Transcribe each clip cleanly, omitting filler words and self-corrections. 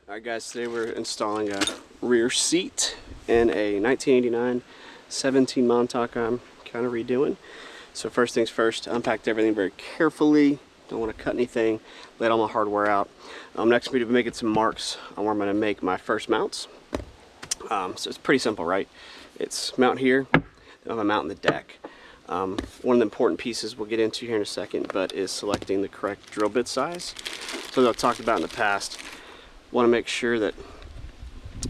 Alright guys, today we're installing a rear seat in a 1989 17 Montauk I'm kind of redoing. So first things first, unpacked everything very carefully. Don't want to cut anything, let all my hardware out. Next I'm going to be making some marks on where I'm going to make my first mounts. So it's pretty simple, right? It's mount here, then I'm going to mount in the deck. One of the important pieces we'll get into here in a second, but is selecting the correct drill bit size. So as I've talked about in the past, want to make sure that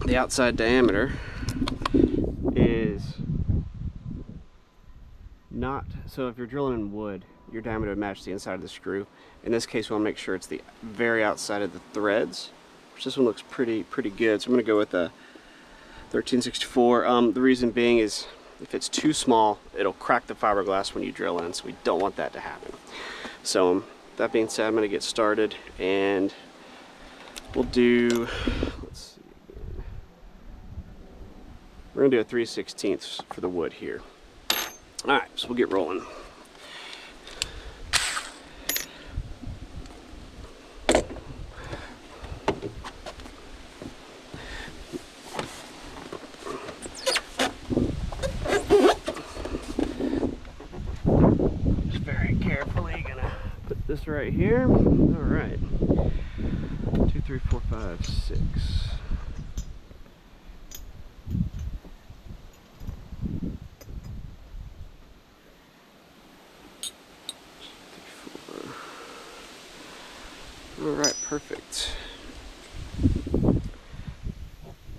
the outside diameter is not, so if you're drilling in wood, your diameter would match the inside of the screw. In this case, we want to make sure it's the very outside of the threads, which this one looks pretty good. So I'm going to go with a 1364. The reason being is if it's too small, it'll crack the fiberglass when you drill in, so we don't want that to happen. So that being said, I'm going to get started, and we'll do, let's see again. We're going to do a 3/16 for the wood here. Alright, so we'll get rolling. Just very carefully gonna put this right here. Alright. 2, 3, 4, 5, 6. Alright, perfect.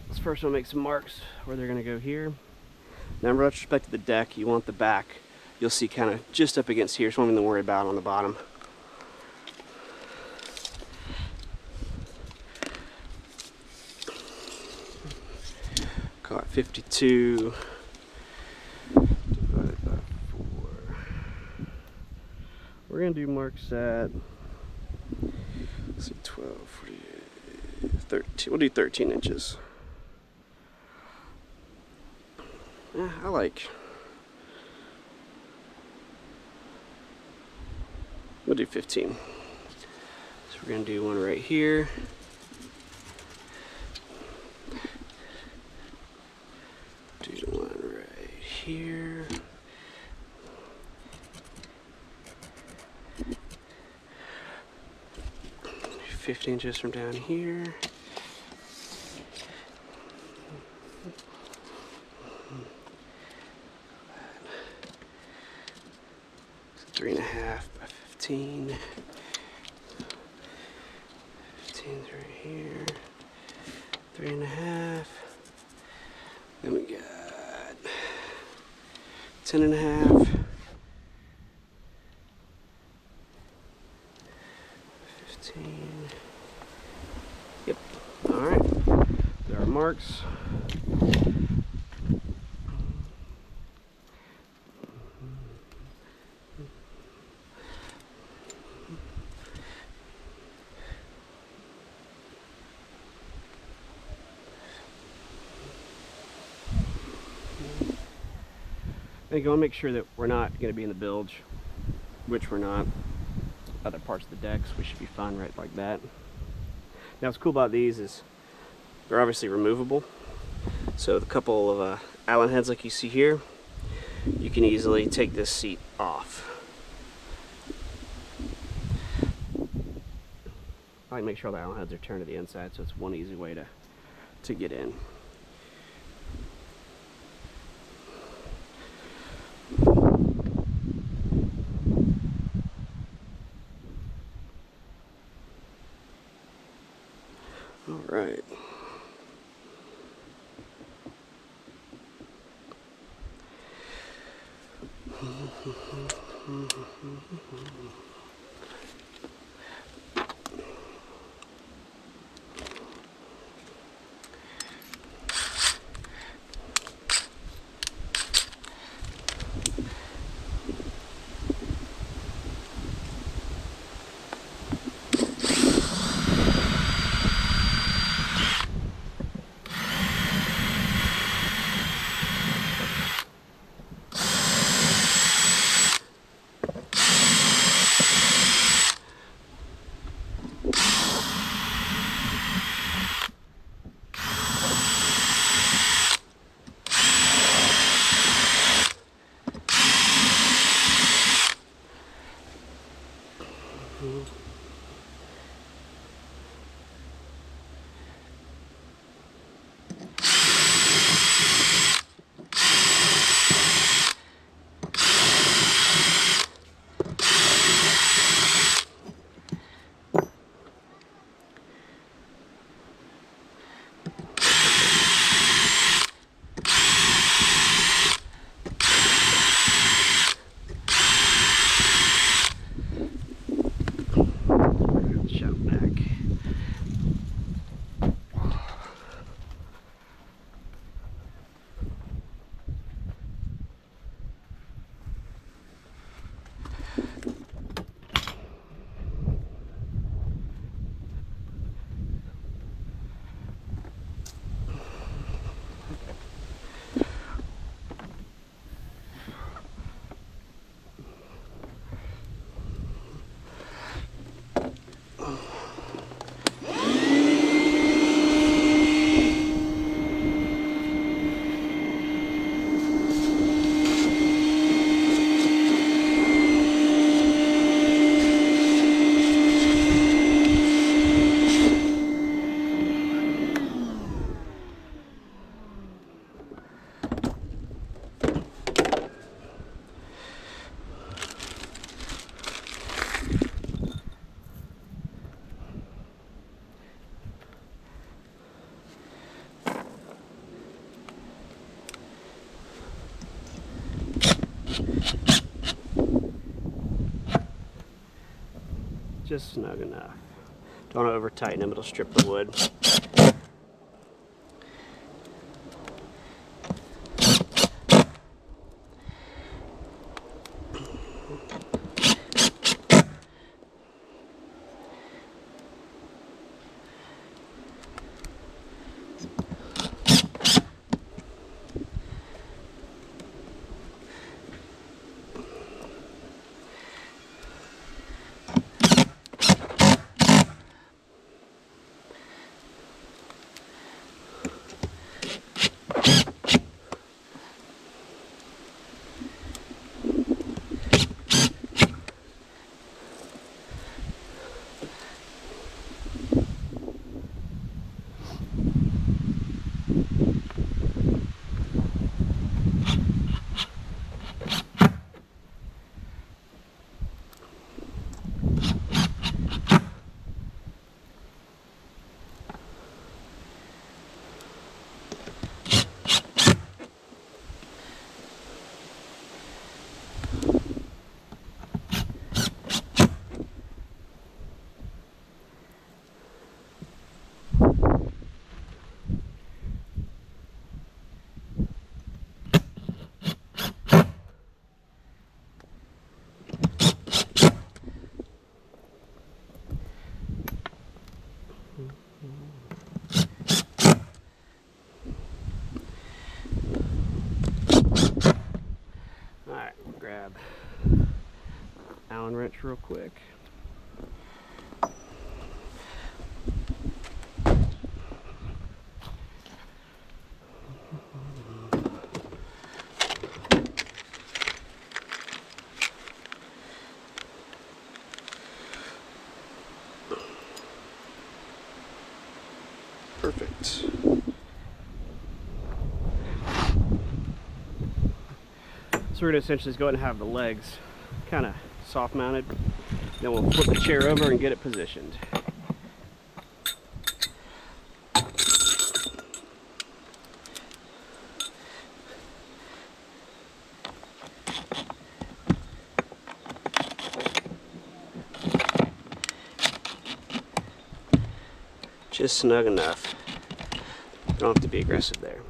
Let's first we'll make some marks where they're going to go here. Now in retrospect to the deck, you want the back, you'll see kind of just up against here, so nothing to worry about on the bottom. Call it 52 divided by 4. We're going to do marks at, let's see, 12, 48, 13. We'll do 13 inches. We'll do 15. So we're going to do one right here. Do one right here. Do 15 inches from down here. So 3.5 by 15. 15's right here. 3.5. Then we got 10.5. 15. Yep. Alright. There are marks. I think I want to make sure that we're not going to be in the bilge, which we're not. Other parts of the decks, we should be fine right like that. Now what's cool about these is they're obviously removable. So the couple of Allen heads like you see here, you can easily take this seat off. I like to make sure all the Allen heads are turned to the inside, so it's one easy way to get in. All right. just snug enough. Don't want to over tighten them, it'll strip the wood. Alright, grab Allen wrench real quick. Perfect. So we're going to essentially just go ahead and have the legs kind of soft mounted. Then we'll flip the chair over and get it positioned. Just snug enough. Don't have to be aggressive there.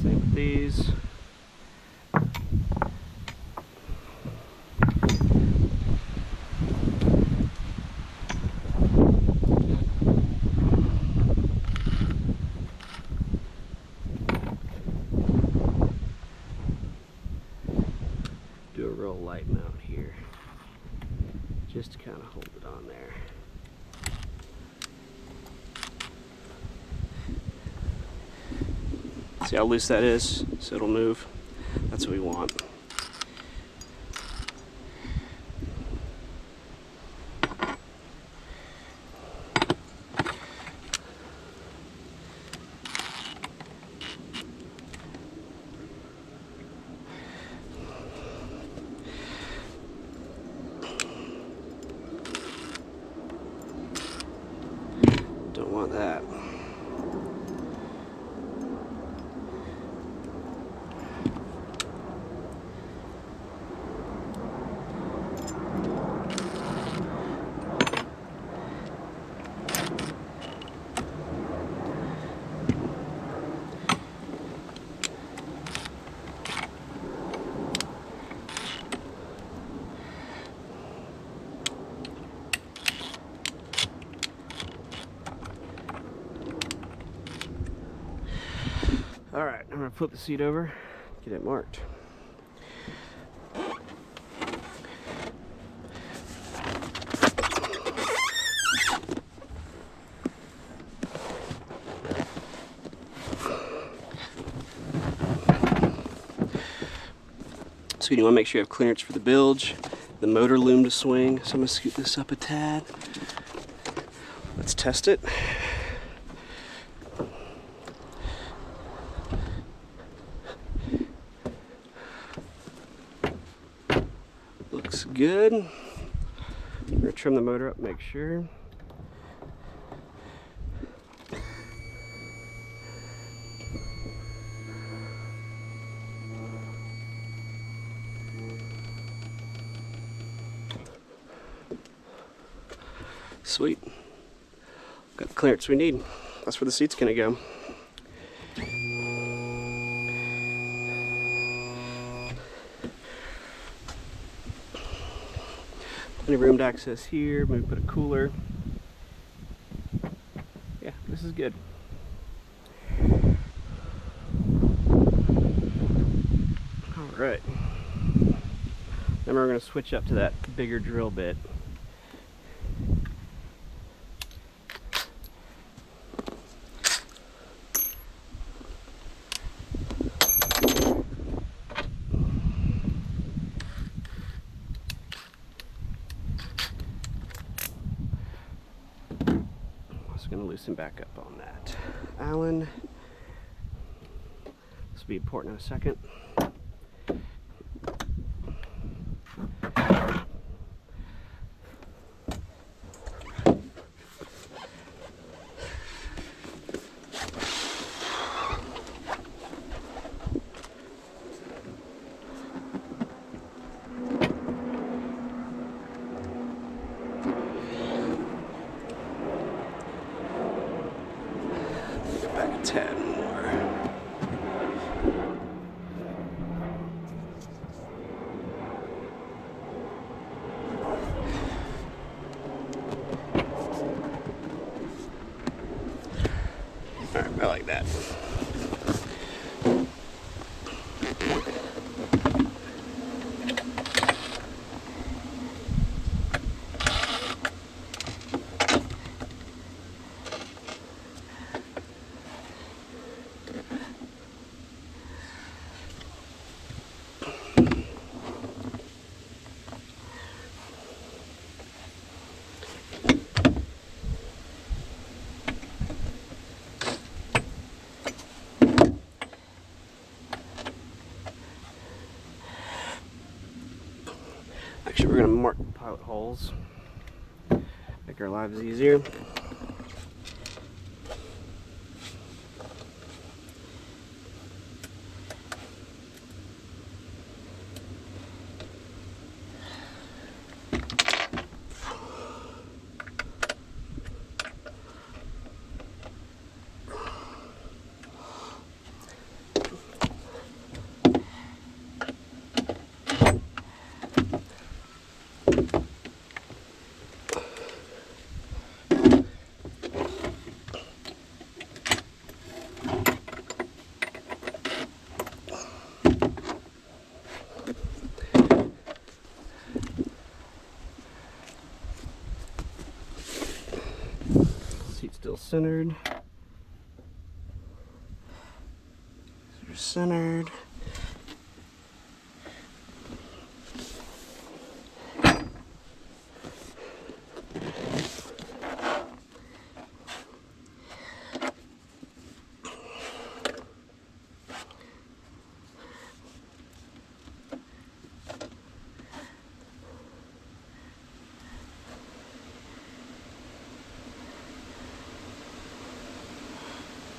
Same with these. Do a real light mount here, just to kind of hold it on there. See how loose that is? So it'll move. That's what we want. Don't want that. All right, I'm gonna flip the seat over, get it marked. So you want to make sure you have clearance for the bilge, the motor loom to swing. So I'm going to scoot this up a tad. Let's test it. Looks good. I'm going to trim the motor up, make sure. Sweet. Got the clearance we need. That's where the seat's gonna go. Plenty of room to access here. Maybe put a cooler. Yeah, this is good. All right. Then we're gonna switch up to that bigger drill bit. Going to loosen back up on that Allen. This will be important in a second. Back a tad more. All right, I like that. Actually, we're going to mark pilot holes, make our lives easier. Seat still centered. They're centered.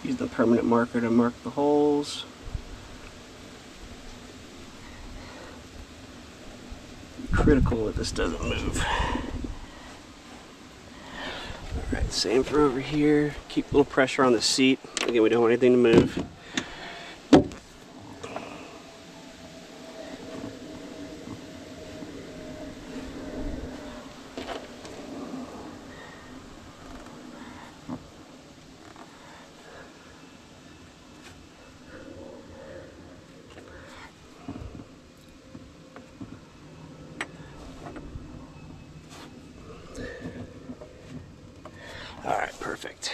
Use the permanent marker to mark the holes. Critical that this doesn't move. Alright, same for over here. Keep a little pressure on the seat. Again, we don't want anything to move. Alright, perfect.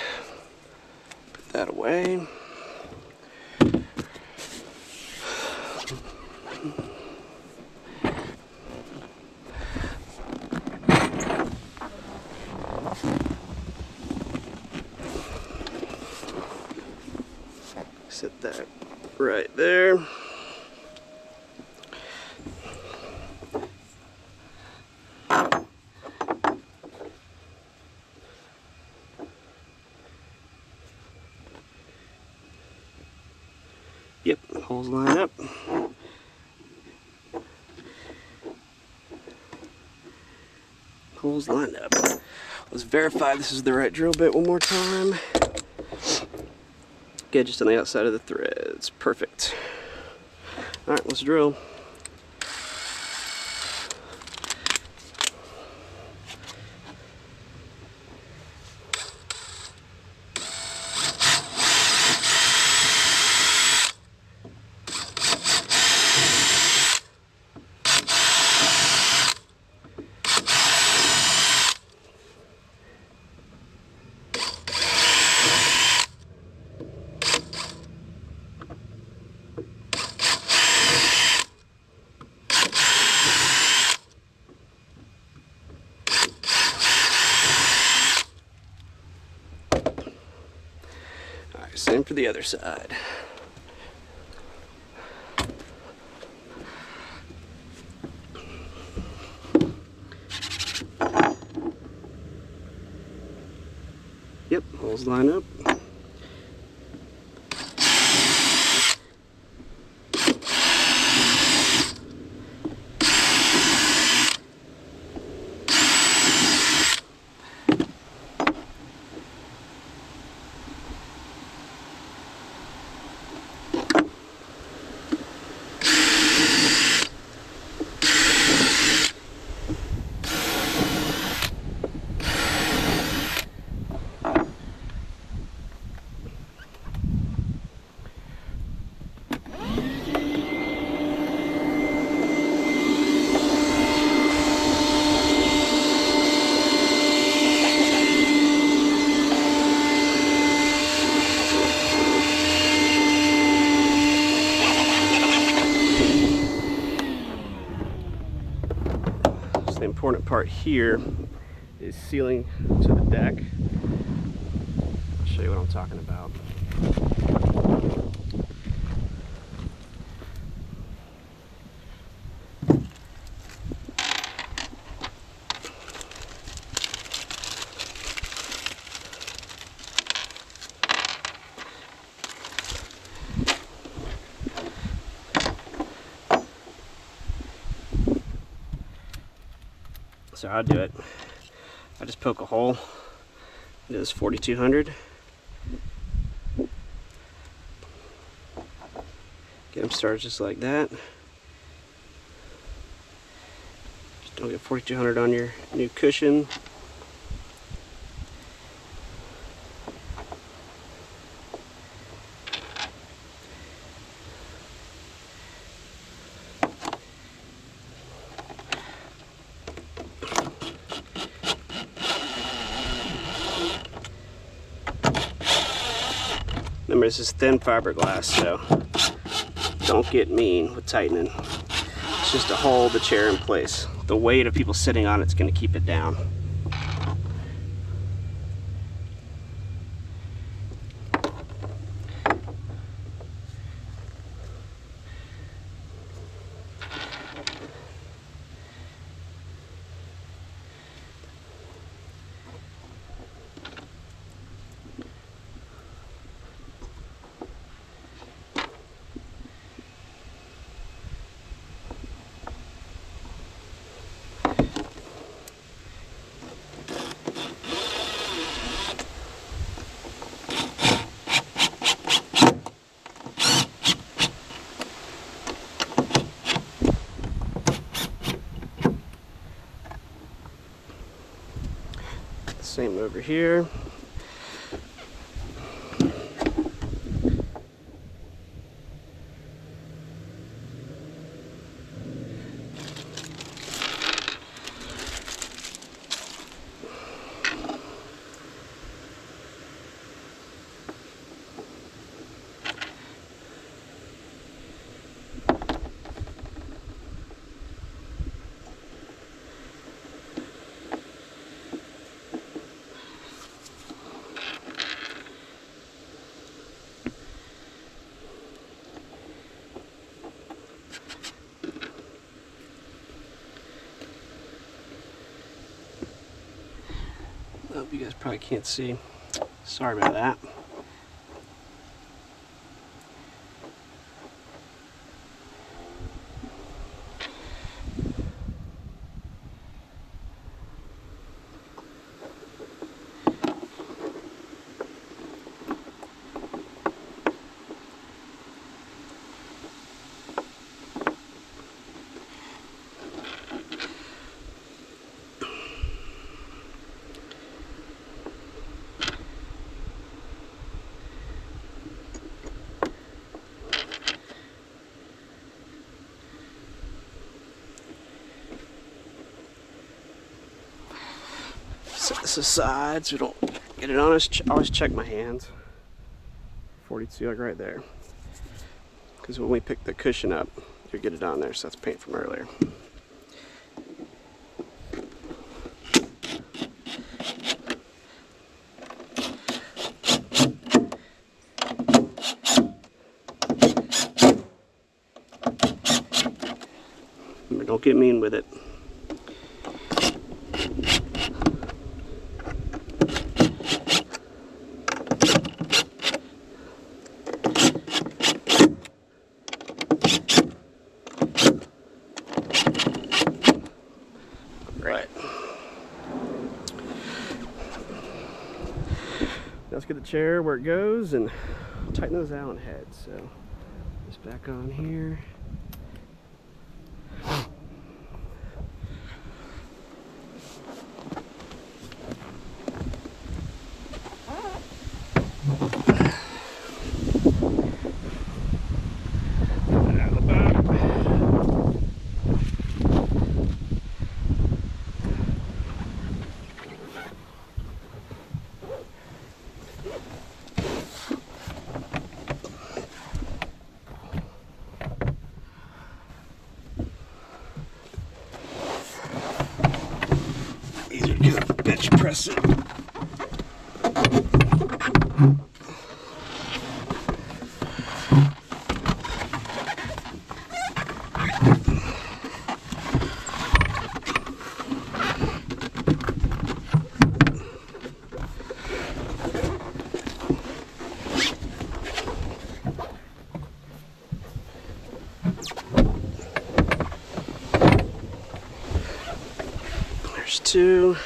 Put that away. Set that right there. Yep, holes line up. Holes lined up. Let's verify this is the right drill bit one more time. Get just on the outside of the threads. Perfect. Alright, let's drill. Same for the other side. Yep, holes line up. The important part here is sealing to the deck. I'll show you what I'm talking about. So I'll do it. I just poke a hole into this 4200. Get them started just like that. Just don't get 4200 on your new cushion. Remember, this is thin fiberglass, so don't get mean with tightening. It's just to hold the chair in place. The weight of people sitting on it's going to keep it down. Same over here. guys probably can't see. Sorry about that. Set this aside so we don't get it on us. Always check my hands. 42, like right there. Because when we pick the cushion up, you'll get it on there. So that's paint from earlier. Remember, don't get mean with it. Right. Let's get the chair where it goes and tighten those Allen heads. So this back on here. Easier to get up, bench press it. There's two.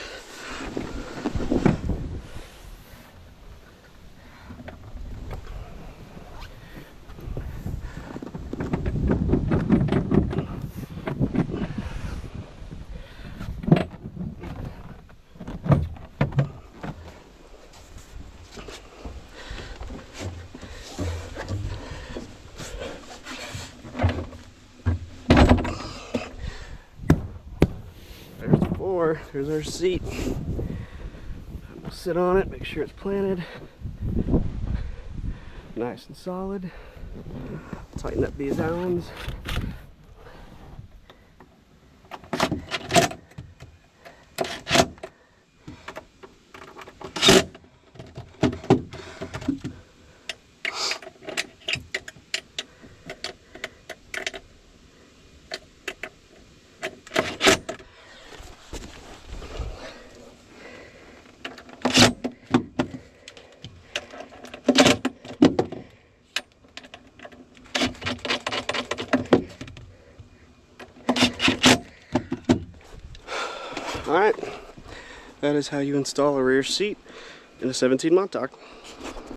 There's four. There's our seat. We'll sit on it, make sure it's planted nice and solid. Tighten up these Allens. Alright, that is how you install a rear seat in a 17 Montauk.